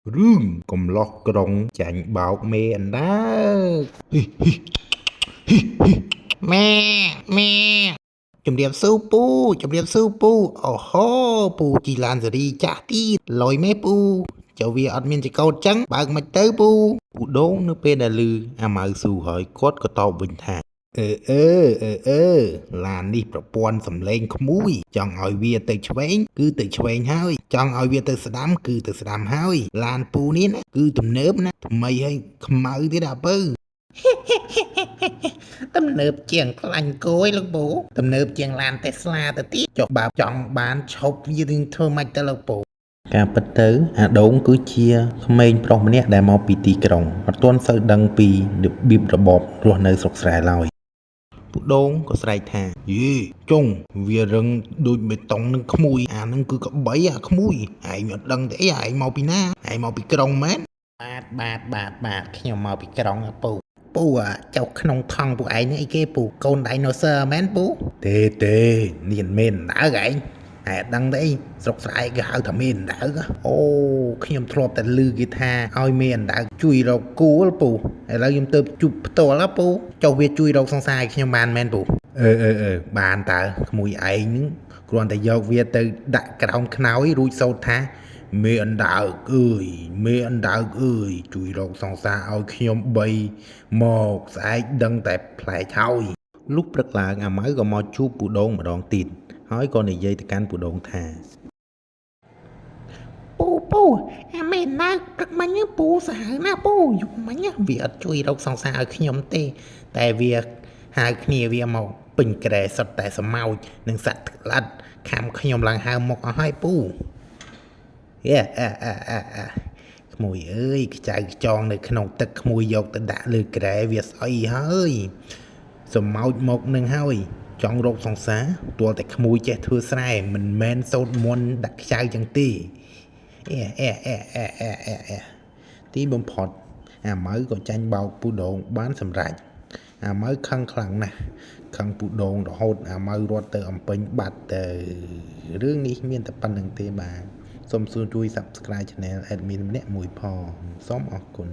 រឿងកំឡោះក្រុងចាញ់បោកមេអណ្ដើកម៉ែម៉ែជំរាបសួរពូជំរាបសួរពូអូហូពូជីឡានសេរីចាស់ទៀតលយមេពូចុះវាអត់មានចកោតចឹងបើកមិនទៅពូដូងនៅពេលដែលឮអាម៉ៅស៊ូហើយគាត់ក៏តបវិញថាឡាននេះប្រព័ន្ធសំឡេងក្មួយចង់ឲ្យវាទៅឆ្វេងគឺទៅឆ្វេងហើយចង់ឲ្យវាទៅស្ដាំគឺទៅស្ដាំហើយឡានពូនេះណាគឺទំនើបណាថ្មីហើយខ្មៅទៀតអាពើទំនើបជាងខ្លាញ់គោយលោកពូទំនើបជាងឡាន Tesla ទៅទៀតចុះបើចង់បានឈប់វានឹងធ្វើម៉េចទៅលោកពូការពិតទៅអាដូងគឺជាក្មេងប្រុសម្នាក់ដែលមកពីទីក្រុងអត់ទាន់សូវដឹងពីរបៀបរបបរស់នៅស្រុកស្រែឡើយពូដូងក៏ស្រែកថាយេចុងវារឹងដូចបេតុងនឹងក្មួយអានឹងគឺក្បីអាក្មួយឯងអត់ដឹងទេឯងមកពីណាឯងមកពីក្រុងមែនបាទខ្ញុំមកពីក្រុងពូចុះក្នុងថងពួកឯងនេះអីគេពូកូនដៃណូស័រមែនពូទេនេះមិនមែនដើកឯងតែដឹងទេស្រុកស្រែគេហៅថាមេអណ្ដើកអូខ្ញុំធ្លាប់តែឮគេថាឲ្យមេអណ្ដើកជួយរកគូលពូឥឡូវខ្ញុំទៅជួបផ្ទាល់ពូចុះវាជួយរកសង្សារឲ្យខ្ញុំបានមែនពូបានតើក្មួយឯងនឹងគ្រាន់តែយកវាទៅដាក់ក្រោមខ្នើយរួចសូត្រថាមេអណ្ដើកអើយជួយរកសង្សារឲ្យខ្ញុំ3មកស្អែកដឹងតែផ្លែឆហើយលុះព្រឹកឡើងអាម៉ៅក៏មកជួបពូដូងម្ដងទៀតហើយក៏និយាយទៅកាន់ពូដូងថាពូអាមេណាព្រឹកមិញពូសាហាវណាពូយប់មិញវាអត់ជួយរកសង្សារឲ្យខ្ញុំទេតែវាហៅគ្នាវាមកពេញក្រែសុទ្ធតែសម្ោចនិងសត្វក្លាត់ខំខ្ញុំឡើងហៅមកអស់ហើយពូក្មួយអើយខ្ចៅខ្ចងនៅក្នុងទឹកក្មួយយកទៅដាក់លើក្រែវាស្អីហើយសម្ោចមកនឹងហើយចង់រកសង្សារទាល់តែក្មួយចេះធ្វើស្រែមិនមែនសូត្រមន្តដាក់ខ្ចៅចឹងទេទីបំផុតអាម៉ៅក៏ចាញ់បោកពូដូងបានសម្រេចអាម៉ៅខឹងខ្លាំងណាស់ខឹងពូដូងរហូតអាម៉ៅរត់ទៅអំពេញបាត់ទៅរឿងនេះមានតែប៉ុណ្្នឹងទេបាទសូមជួយ Subscribe Channel Admin ម្នាក់មួយផងសូមអរគុណ